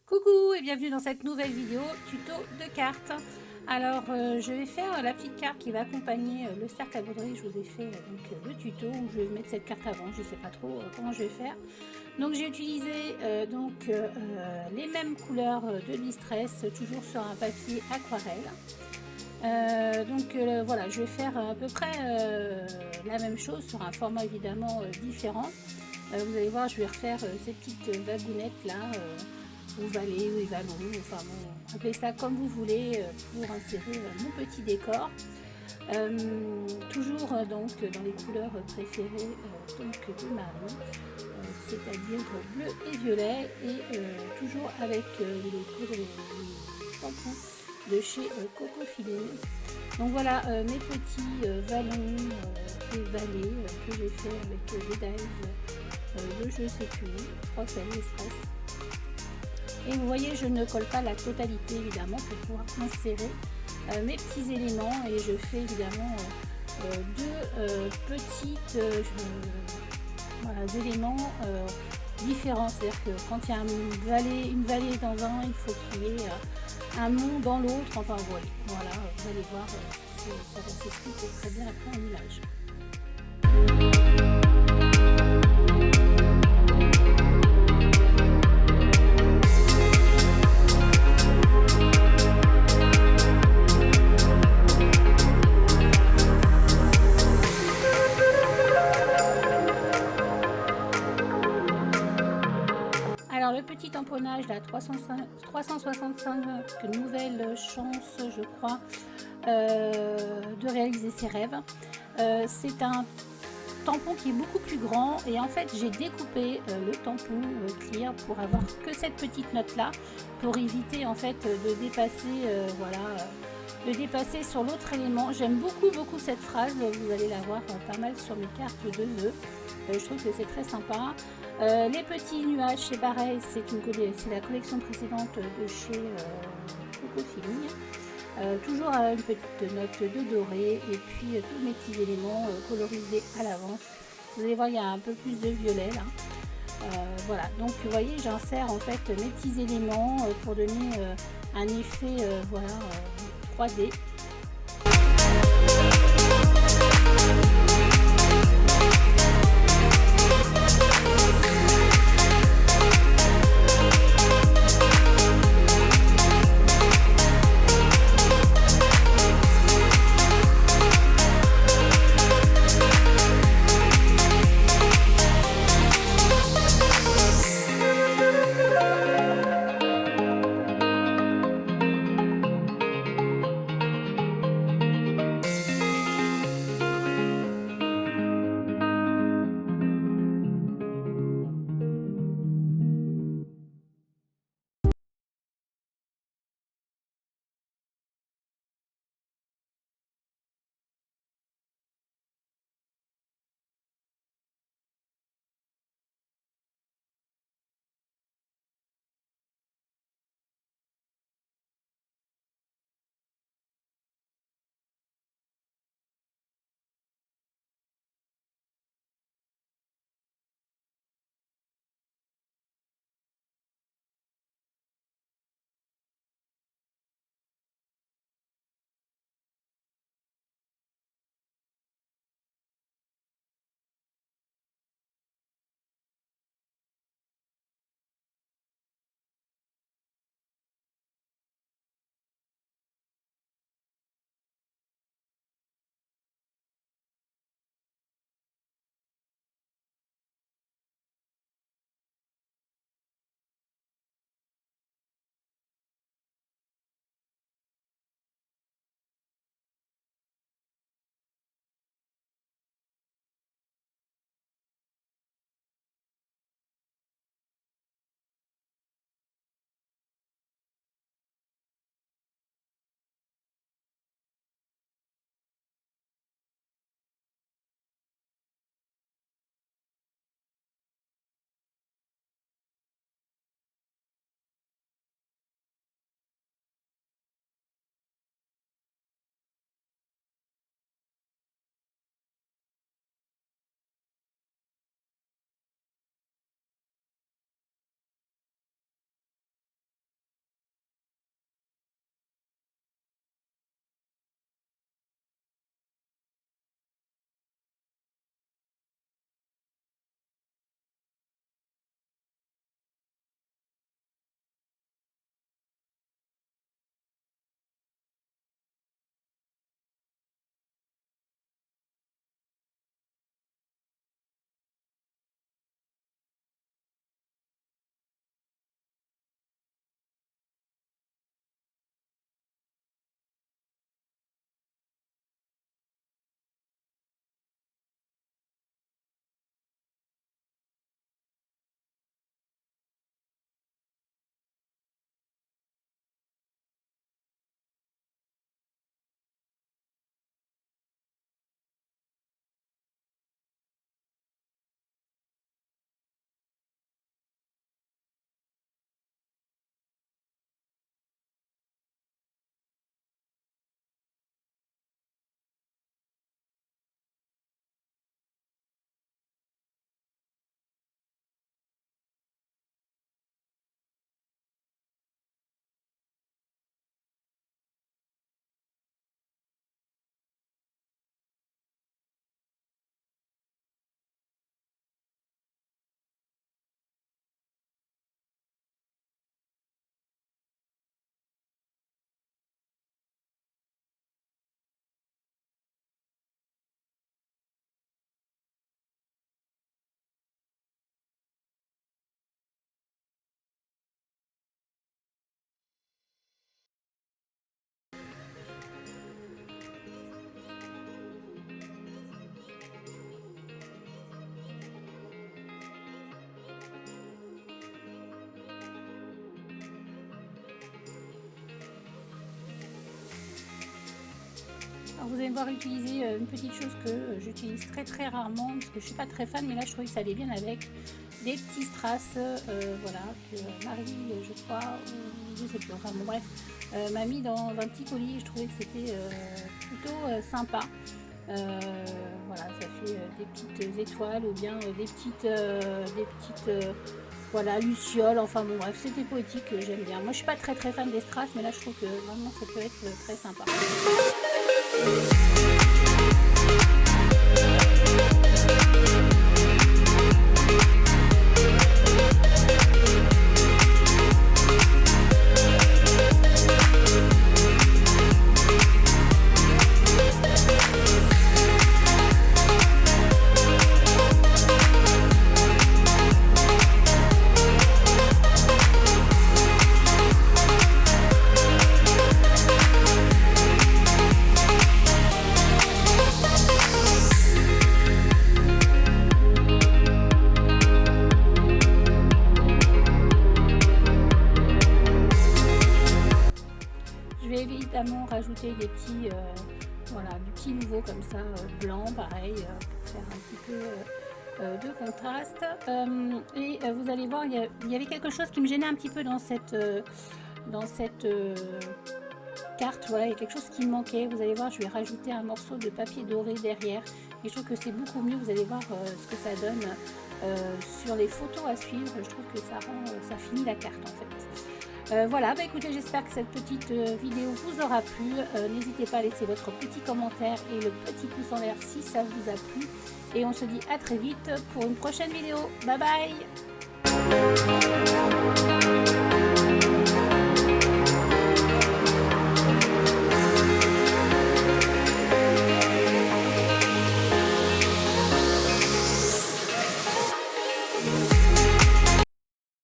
Coucou et bienvenue dans cette nouvelle vidéo tuto de cartes. Alors je vais faire la petite carte qui va accompagner le cercle à broderie. Je vous ai fait le tuto où je vais mettre cette carte avant. Je ne sais pas trop comment je vais faire. Donc j'ai utilisé les mêmes couleurs de distress, toujours sur un papier aquarelle. Voilà, je vais faire à peu près la même chose sur un format évidemment différent. Vous allez voir, je vais refaire ces petites wagounettes là, ou vallées, ou vallons, enfin bon, appelez ça comme vous voulez, pour insérer mon petit décor. Toujours donc dans les couleurs préférées de Marie, c'est-à-dire bleu et violet, et toujours avec les tampons de chez Coco Feeling. Donc voilà mes petits vallons et vallées que j'ai fait avec des dies de je sais plus, je crois que c'est l'Express. Et vous voyez, je ne colle pas la totalité évidemment pour pouvoir insérer mes petits éléments, et je fais évidemment deux petites éléments différents. C'est-à-dire que quand il y a une vallée dans un, il faut qu'il y ait un mont dans l'autre. Enfin voilà, vous allez voir, ça va s'expliquer très bien après en image. Alors le petit tamponnage, la 365 nouvelle chance, je crois, de réaliser ses rêves. C'est un tampon qui est beaucoup plus grand, et en fait j'ai découpé le tampon clear pour avoir que cette petite note là, pour éviter en fait de dépasser de dépasser sur l'autre élément. J'aime beaucoup cette phrase, vous allez la voir pas mal sur mes cartes de nœuds. Je trouve que c'est très sympa. Les petits nuages, c'est pareil, c'est la collection précédente de chez Coco Feeling. Toujours une petite note de doré, et puis tous mes petits éléments colorisés à l'avance. Vous allez voir, il y a un peu plus de violet là. Voilà, donc vous voyez, j'insère en fait mes petits éléments pour donner un effet 3D. Alors vous allez me voir utiliser une petite chose que j'utilise très rarement parce que je suis pas très fan, mais là je trouvais que ça allait bien avec des petits strass, voilà, que Marie, je crois, ou je sais plus, enfin bon bref, m'a mis dans un petit colis. Je trouvais que c'était plutôt sympa. Voilà, ça fait des petites étoiles ou bien des petites voilà, lucioles, enfin bon bref, c'était poétique, j'aime bien. Moi je suis pas très fan des strass, mais là je trouve que vraiment ça peut être très sympa. Évidemment rajouter des petits voilà, du petit nouveau comme ça blanc pareil pour faire un petit peu de contraste et vous allez voir il y avait quelque chose qui me gênait un petit peu dans cette carte. Voilà, il y a quelque chose qui me manquait. Vous allez voir, je vais rajouter un morceau de papier doré derrière et je trouve que c'est beaucoup mieux. Vous allez voir ce que ça donne sur les photos à suivre. Je trouve que ça finit la carte en fait. Voilà, bah écoutez, j'espère que cette petite vidéo vous aura plu. N'hésitez pas à laisser votre petit commentaire et le petit pouce en l'air si ça vous a plu. Et on se dit à très vite pour une prochaine vidéo. Bye bye!